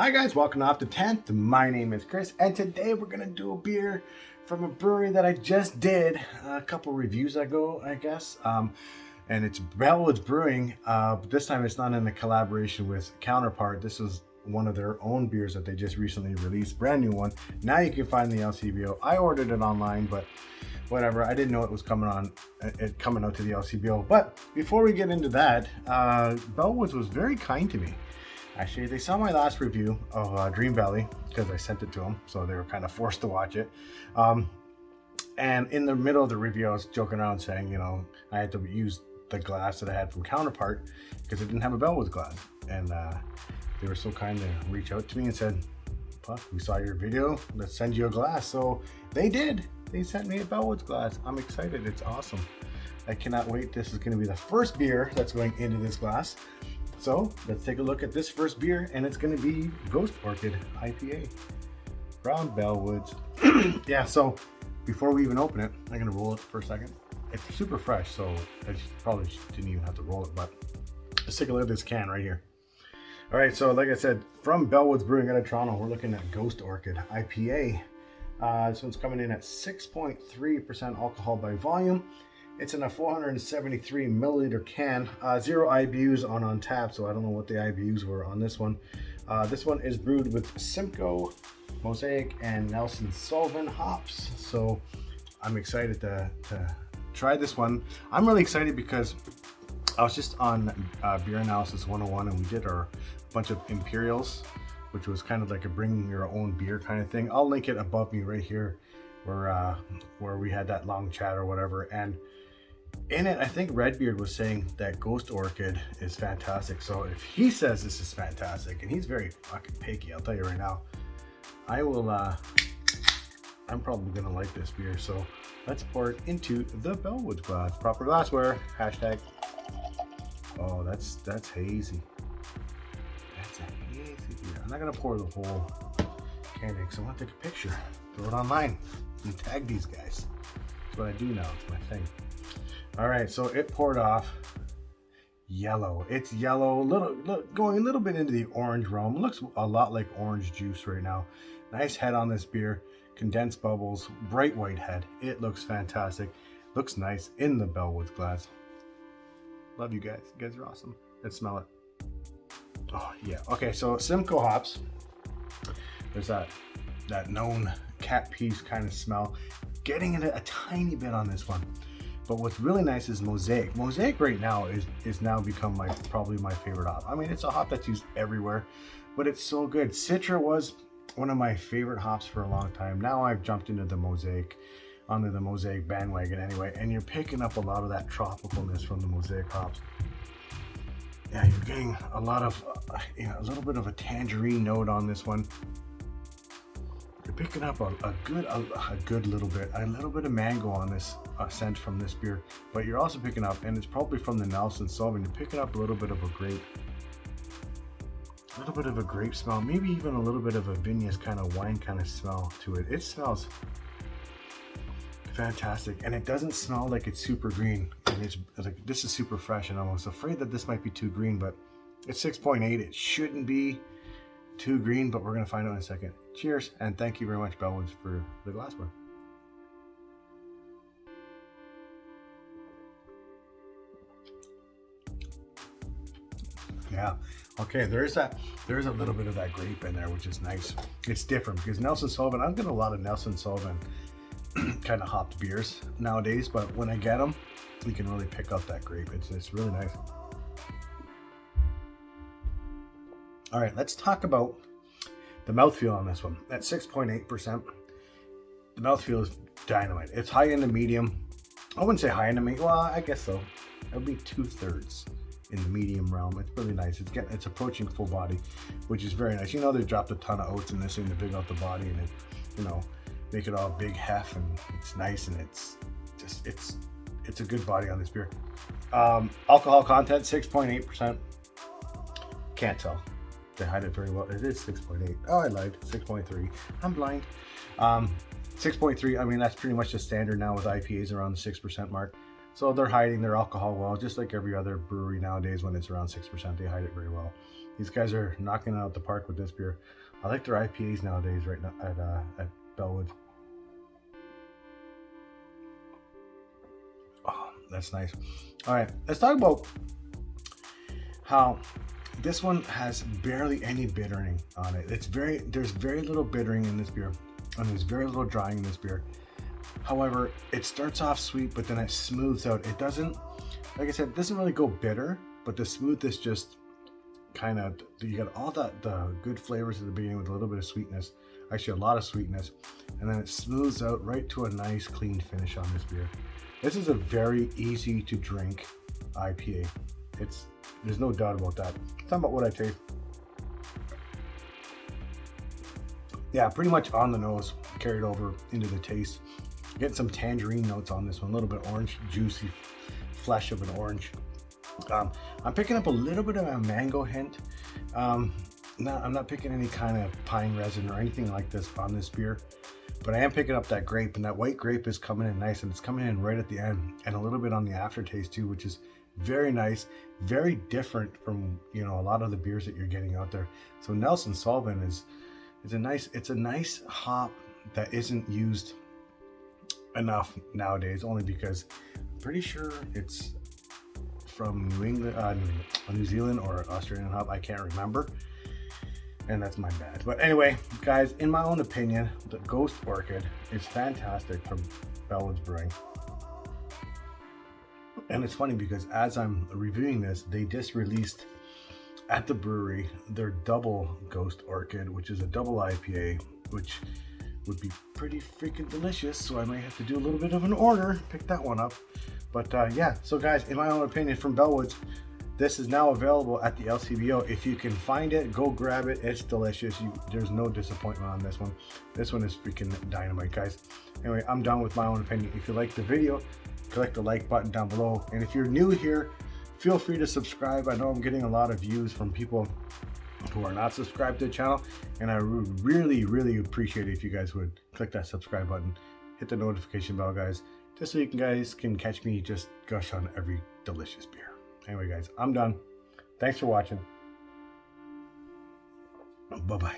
Hi guys, welcome to Off the 10th. My name is Chris, and today we're gonna do a beer from a brewery that I just did a couple reviews ago, I guess. And it's Bellwoods Brewing, but this time it's not in a collaboration with Counterpart. This is one of their own beers that they just recently released, brand new one. Now you can find the LCBO. I ordered it online, but whatever. I didn't know it was coming out to the LCBO. But before we get into that, Bellwoods was very kind to me. Actually, they saw my last review of Dream Valley because I sent it to them, so they were kind of forced to watch it. And in the middle of the review, I was joking around saying, you know, I had to use the glass that I had from Counterpart because it didn't have a Bellwoods glass. And they were so kind to reach out to me and said, "Puff, we saw your video, let's send you a glass." So they did. They sent me a Bellwoods glass. I'm excited. It's awesome. I cannot wait. This is going to be the first beer that's going into this glass. So let's take a look at this first beer, and it's going to be Ghost Orchid IPA from Bellwoods. Yeah, so before we even open it, I'm going to roll it for a second. It's super fresh, so I probably didn't even have to roll it, but let's take a look at this can right here. All right, so like I said, from Bellwoods Brewing out of Toronto, we're looking at Ghost Orchid IPA. This one's coming in at 6.3% alcohol by volume. It's in a 473 milliliter can, 0 IBUs on tap, so I don't know what the IBUs were on this one. This one is brewed with Simcoe, Mosaic, and Nelson Sullivan hops. So I'm excited to try this one. I'm really excited because I was just on Beer Analysis 101, and we did our bunch of Imperials, which was kind of like a bring your own beer kind of thing. I'll link it above me right here where we had that long chat or whatever. And in it, I think Redbeard was saying that Ghost Orchid is fantastic. So if he says this is fantastic, and he's very fucking picky, I'll tell you right now, I'm probably gonna like this beer. So let's pour it into the Bellwoods glass. Proper glassware, hashtag. Oh, that's hazy. That's a hazy beer. I'm not gonna pour the whole can in, so I want to take a picture, throw it online, and tag these guys. That's what I do now, it's my thing. All right, so it poured off yellow. It's yellow, going a little bit into the orange realm. It looks a lot like orange juice right now. Nice head on this beer, condensed bubbles, bright white head. It looks fantastic. Looks nice in the Bellwoods glass. Love you guys. You guys are awesome. Let's smell it. Oh yeah. Okay, so Simcoe hops. There's that known cat piece kind of smell. Getting it a tiny bit on this one. But what's really nice is Mosaic. Mosaic right now is now become probably my favorite hop. I mean, it's a hop that's used everywhere, but it's so good. Citra was one of my favorite hops for a long time. Now I've jumped onto the Mosaic bandwagon anyway, and you're picking up a lot of that tropicalness from the Mosaic hops. Yeah, you're getting a lot of, a little bit of a tangerine note on this one. You're picking up a little bit of mango on this scent from this beer, but you're also picking up, and it's probably from the Nelson Sullivan, you're picking up a little bit of a grape smell, maybe even a little bit of a vinous kind of wine kind of smell to it. It smells fantastic, and it doesn't smell like it's super green. And it's like, this is super fresh, and I'm almost afraid that this might be too green, but it's 6.8. It shouldn't be too green, but we're gonna find out in a second. Cheers, and thank you very much, Bellwoods, for the glassware. Yeah, okay, there is a little bit of that grape in there, which is nice. It's different because Nelson Sullivan, I've got a lot of Nelson Sullivan kind of hopped beers nowadays, but when I get them, you can really pick up that grape. It's really nice. All right, let's talk about the mouthfeel on this one. At 6.8%, the mouthfeel is dynamite. It's high into medium. I wouldn't say high into medium. Well, I guess so. It'll be 2/3 in the medium realm. It's really nice. It's approaching full body, which is very nice. You know, they dropped a ton of oats in this thing to big out the body, and make it all big hef, and it's nice, and it's a good body on this beer. Alcohol content 6.8%. Can't tell. They hide it very well. It is 6.8. Oh, I lied. 6.3. I'm blind. 6.3. I mean, that's pretty much the standard now with IPAs around the 6% mark. So they're hiding their alcohol well, just like every other brewery nowadays. When it's around 6%, they hide it very well. These guys are knocking it out the park with this beer. I like their IPAs nowadays right now at Bellwoods. Oh, that's nice. All right, let's talk about how this one has barely any bittering on it. There's very little bittering in this beer, and there's very little drying in this beer. However, it starts off sweet, but then it smooths out. It doesn't, like I said, it doesn't really go bitter, but the smoothness just kind of, you got all the good flavors at the beginning with a little bit of sweetness, actually a lot of sweetness, and then it smooths out right to a nice clean finish on this beer. This is a very easy to drink IPA. There's no doubt about that. Talking about what I taste. Yeah, pretty much on the nose, carried over into the taste. Getting some tangerine notes on this one, a little bit orange, juicy flesh of an orange. I'm picking up a little bit of a mango hint. I'm not picking any kind of pine resin or anything like this on this beer, but I am picking up that grape, and that white grape is coming in nice, and it's coming in right at the end, and a little bit on the aftertaste too, which is very nice, very different from, you know, a lot of the beers that you're getting out there. So Nelson Sauvin is a nice hop that isn't used enough nowadays, only because I'm pretty sure it's from New Zealand or Australian hop. I can't remember, and that's my bad. But anyway, guys, in my own opinion, the Ghost Orchid is fantastic from Bellwoods Brewing. And it's funny because as I'm reviewing this, they just released at the brewery their double Ghost Orchid, which is a double IPA, which would be pretty freaking delicious. So I might have to do a little bit of an order, pick that one up. But yeah, so guys, in my own opinion, from Bellwoods, this is now available at the LCBO. If you can find it, go grab it. It's delicious. There's no disappointment on this one. This one is freaking dynamite, guys. Anyway, I'm done with my own opinion. If you like the video, click the like button down below. And if you're new here, feel free to subscribe. I know I'm getting a lot of views from people who are not subscribed to the channel, and I would really appreciate it if you guys would click that subscribe button, hit the notification bell, guys, just so you guys can catch me just gush on every delicious beer. Anyway, guys, I'm done. Thanks for watching. Bye-bye.